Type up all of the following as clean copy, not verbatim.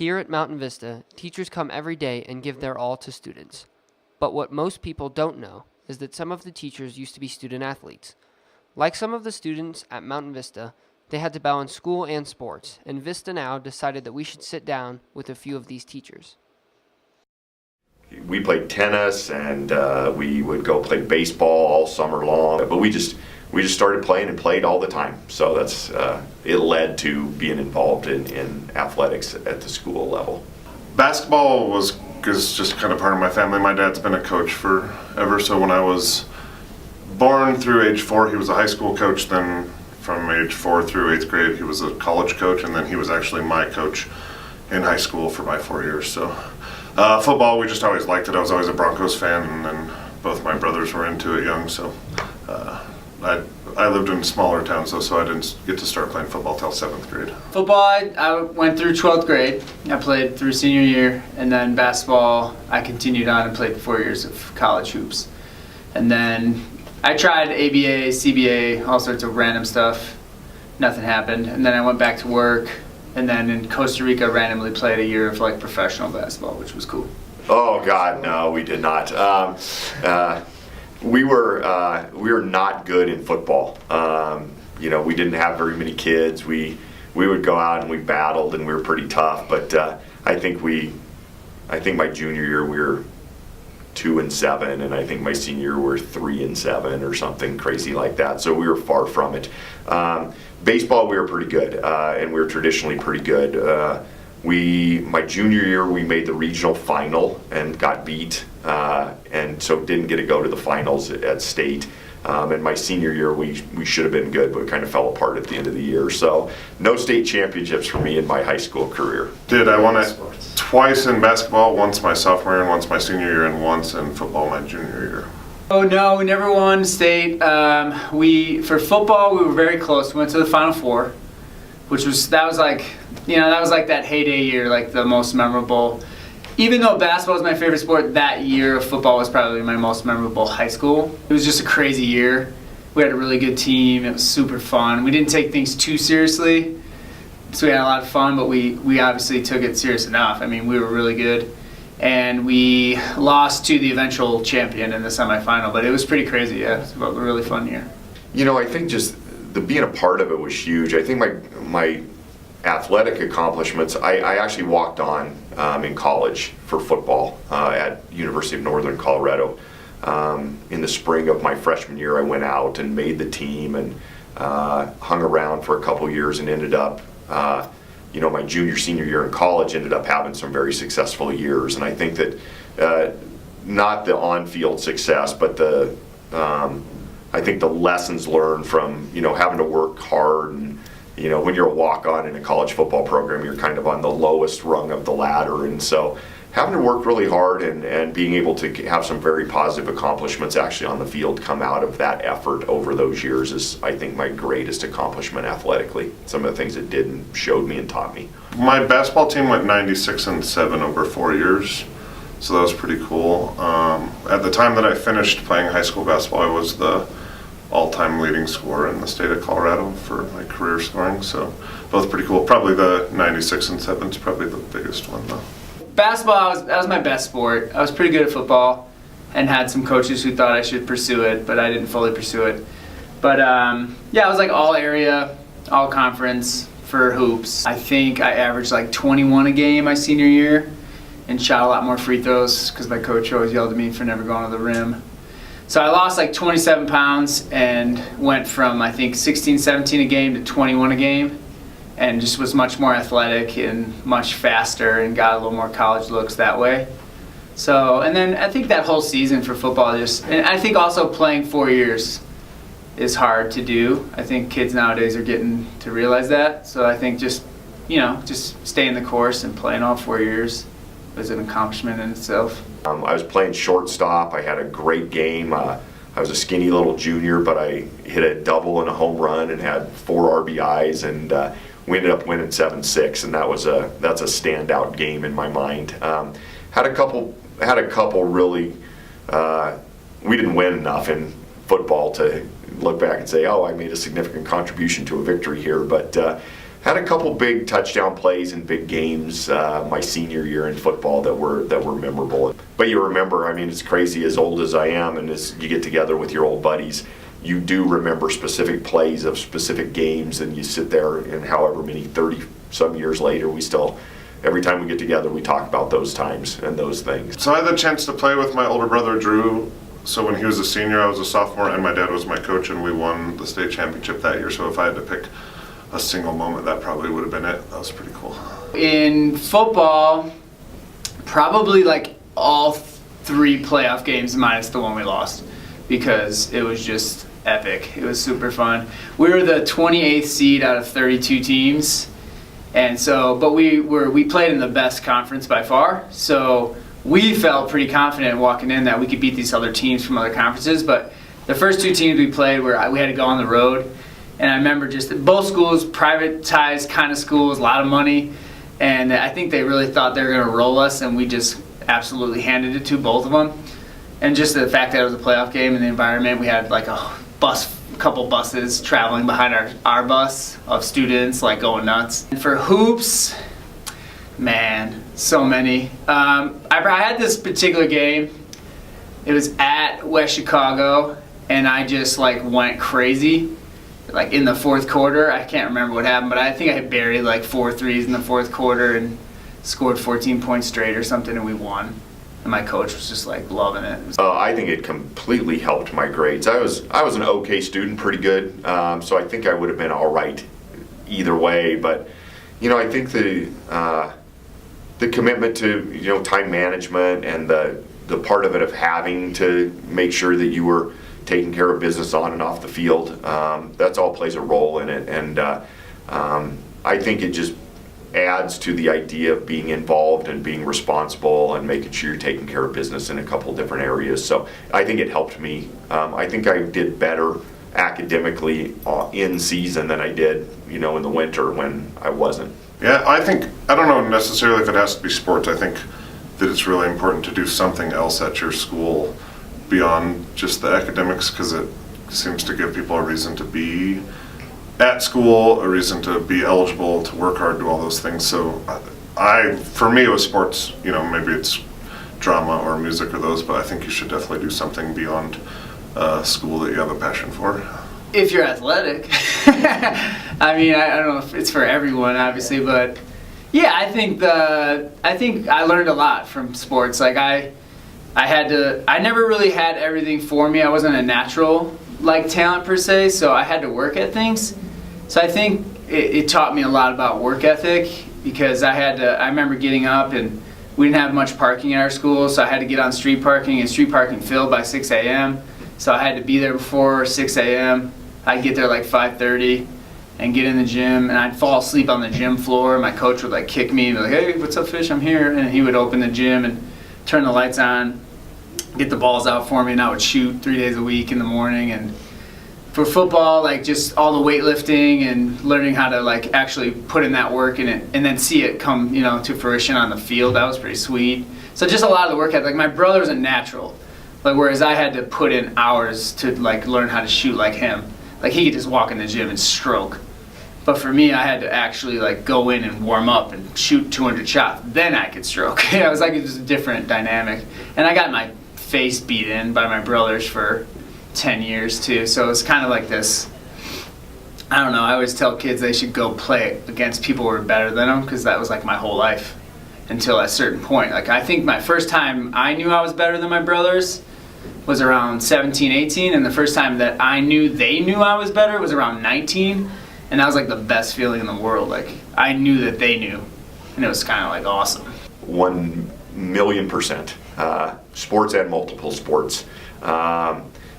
Here at Mountain Vista, teachers come every day and give their all to students. But what most people don't know is that some of the teachers used to be student athletes. Like some of the students at Mountain Vista, they had to balance school and sports, and Vista Now decided that we should sit down with a few of these teachers. We played tennis and we would go play baseball all summer long, but we just started playing and played all the time. So that's it led to being involved in athletics at the school level. Basketball is just kind of part of my family. My dad's been a coach forever, so when I was born through age 4, he was a high school coach. Then from age 4 through 8th grade, he was a college coach, and then he was actually my coach in high school for my 4 years. So football, we just always liked it. I was always a Broncos fan, and then both my brothers were into it young. So I lived in smaller towns, though, so I didn't get to start playing football till 7th grade. Football, I went through 12th grade. I played through senior year, and then basketball, I continued on and played 4 years of college hoops. And then I tried ABA, CBA, all sorts of random stuff. Nothing happened. And then I went back to work, and then in Costa Rica randomly played a year of like professional basketball, which was cool. Oh God, no, we did not. We were not good in football. We didn't have very many kids. We would go out and we battled and we were pretty tough. But I think my junior year we were 2-7, and I think my senior year we were 3-7 or something crazy like that. So we were far from it. Baseball, we were pretty good, and we were traditionally pretty good. My junior year, we made the regional final and got beat, and so didn't get to go to the finals at state. And my senior year, we should have been good, but we kind of fell apart at the end of the year. So no state championships for me in my high school career. I won it twice in basketball, once my sophomore year and once my senior year, and once in football my junior year. Oh no, we never won state. For football, we were very close. We went to the Final Four, that was like that heyday year, like the most memorable. Even though basketball was my favorite sport, that year of football was probably my most memorable high school. It was just a crazy year. We had a really good team. It was super fun. We didn't take things too seriously, so we had a lot of fun, but we obviously took it serious enough. I mean, we were really good. And we lost to the eventual champion in the semifinal, but it was pretty crazy. Yeah, it was a really fun year. I think just being a part of it was huge. I think my athletic accomplishments, I actually walked on in college for football at University of Northern Colorado. In the spring of my freshman year, I went out and made the team and hung around for a couple years and ended up my senior year in college ended up having some very successful years. And I think that not the on-field success, but I think the lessons learned from having to work hard, and when you're a walk-on in a college football program, you're kind of on the lowest rung of the ladder, and so having to work really hard and being able to have some very positive accomplishments actually on the field come out of that effort over those years is, I think, my greatest accomplishment athletically. Some of the things it did and showed me and taught me. My basketball team went 96-7 over 4 years, so that was pretty cool. At the time that I finished playing high school basketball, I was the all-time leading scorer in the state of Colorado for my career scoring, so both pretty cool. Probably the 96-7 is probably the biggest one, though. Basketball, that was my best sport. I was pretty good at football and had some coaches who thought I should pursue it, but I didn't fully pursue it. But I was like all area, all conference for hoops. I think I averaged like 21 a game my senior year and shot a lot more free throws because my coach always yelled at me for never going to the rim. So I lost like 27 pounds and went from I think 16, 17 a game to 21 a game, and just was much more athletic and much faster and got a little more college looks that way. So, and then I think that whole season for football and I think also playing 4 years is hard to do. I think kids nowadays are getting to realize that. So I think just staying the course and playing all 4 years was an accomplishment in itself. I was playing shortstop. I had a great game. I was a skinny little junior, but I hit a double and a home run and had 4 RBIs, and we ended up winning 7-6, and that's a standout game in my mind. Had a couple really. We didn't win enough in football to look back and say, oh, I made a significant contribution to a victory here, but had a couple big touchdown plays in big games my senior year in football that were memorable. But you remember, I mean, it's crazy, as old as I am, and as you get together with your old buddies, you do remember specific plays of specific games, and you sit there, and however many 30 some years later, we still, every time we get together, we talk about those times and those things. So I had the chance to play with my older brother Drew. So when he was a senior, I was a sophomore, and my dad was my coach, and we won the state championship that year. So if I had to pick a single moment, that probably would have been it. That was pretty cool. In football, probably like all 3 playoff games minus the one we lost, because it was just epic. It was super fun. We were the 28th seed out of 32 teams, and so, but we played in the best conference by far. So we felt pretty confident walking in that we could beat these other teams from other conferences. But the first 2 teams we played, we had to go on the road. And I remember just both schools, privatized kind of schools, a lot of money. And I think they really thought they were going to roll us, and we just absolutely handed it to both of them. And just the fact that it was a playoff game and the environment, we had like a couple buses traveling behind our bus of students, like going nuts. And for hoops, man, so many. I had this particular game. It was at West Chicago, and I just like went crazy. Like in the fourth quarter, I can't remember what happened, but I think I had buried like 4 threes in the fourth quarter and scored 14 points straight or something, and we won. And my coach was just like loving it. I think it completely helped my grades. I was an okay student, pretty good, so I think I would have been all right either way. But you know, I think the commitment to time management and the part of it of having to make sure that you were taking care of business on and off the field, that's all plays a role in it. And I think it just adds to the idea of being involved and being responsible and making sure you're taking care of business in a couple different areas. So I think it helped me. I think I did better academically in season than I did, in the winter when I wasn't. Yeah, I don't know necessarily if it has to be sports. I think that it's really important to do something else at your school beyond just the academics, because it seems to give people a reason to be at school, a reason to be eligible, to work hard, do all those things. So for me, it was sports. Maybe it's drama or music or those, but I think you should definitely do something beyond school that you have a passion for. If you're athletic. I mean, I don't know if it's for everyone, obviously, but yeah, I think I learned a lot from sports. Like I never really had everything for me. I wasn't a natural talent per se, so I had to work at things. So I think it taught me a lot about work ethic, because I remember getting up, and we didn't have much parking at our school, so I had to get on street parking, and street parking filled by 6 a.m. So I had to be there before 6 a.m. I'd get there like 5:30 and get in the gym, and I'd fall asleep on the gym floor. My coach would kick me and be like, "Hey, what's up, Fish? I'm here." And he would open the gym and turn the lights on, get the balls out for me, and I would shoot 3 days a week in the morning. And for football, just all the weightlifting and learning how to actually put in that work in it, and then see it come to fruition on the field, that was pretty sweet. So just a lot of the work ethic. My brother was a natural, whereas I had to put in hours to learn how to shoot like him. He could just walk in the gym and stroke. But for me, I had to actually go in and warm up and shoot 200 shots. Then I could stroke. It was it was a different dynamic. And I got my face beat in by my brothers for 10 years too. So it's kind of this, I don't know, I always tell kids they should go play against people who are better than them, because that was my whole life until a certain point. I think my first time I knew I was better than my brothers was around 17, 18, and the first time that I knew they knew I was better was around 19, and that was the best feeling in the world. I knew that they knew, and it was kind of awesome. 1,000,000%. Sports and multiple sports.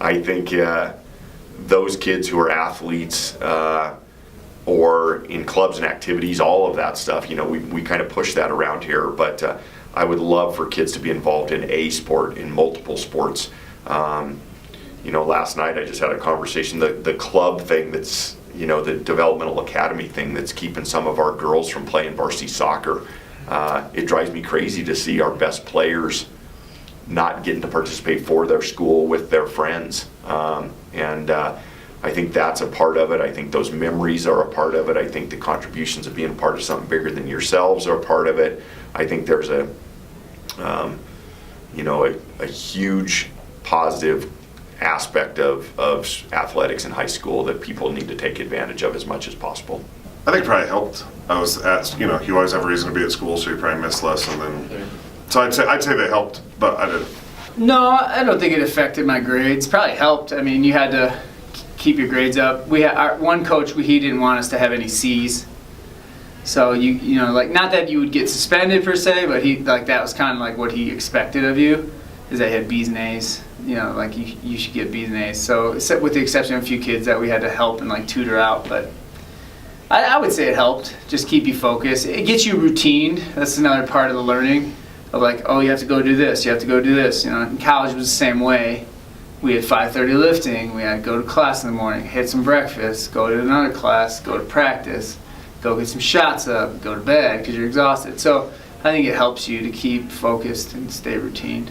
I think those kids who are athletes or in clubs and activities, all of that stuff, we kind of push that around here, but I would love for kids to be involved in a sport, in multiple sports. Last night I just had a conversation, the club thing that's, the developmental academy thing that's keeping some of our girls from playing varsity soccer. It drives me crazy to see our best players not getting to participate for their school with their friends. I think that's a part of it. I think those memories are a part of it. I think the contributions of being a part of something bigger than yourselves are a part of it. I think there's a huge positive aspect of athletics in high school that people need to take advantage of as much as possible. I think it probably helped. I was asked, you always have a reason to be at school, so you probably miss less, and then. So I'd say they helped, but I didn't. No, I don't think it affected my grades. Probably helped. I mean, you had to keep your grades up. We had our one coach. He didn't want us to have any C's. So not that you would get suspended per se, but that was kind of like what he expected of you, is that you had B's and A's. You should get B's and A's. So with the exception of a few kids that we had to help and tutor out, but I would say it helped. Just keep you focused. It gets you routined. That's another part of the learning. Of you have to go do this, you have to go do this. In college was the same way. We had 5:30 lifting, we had to go to class in the morning, hit some breakfast, go to another class, go to practice, go get some shots up, go to bed because you're exhausted. So I think it helps you to keep focused and stay routined.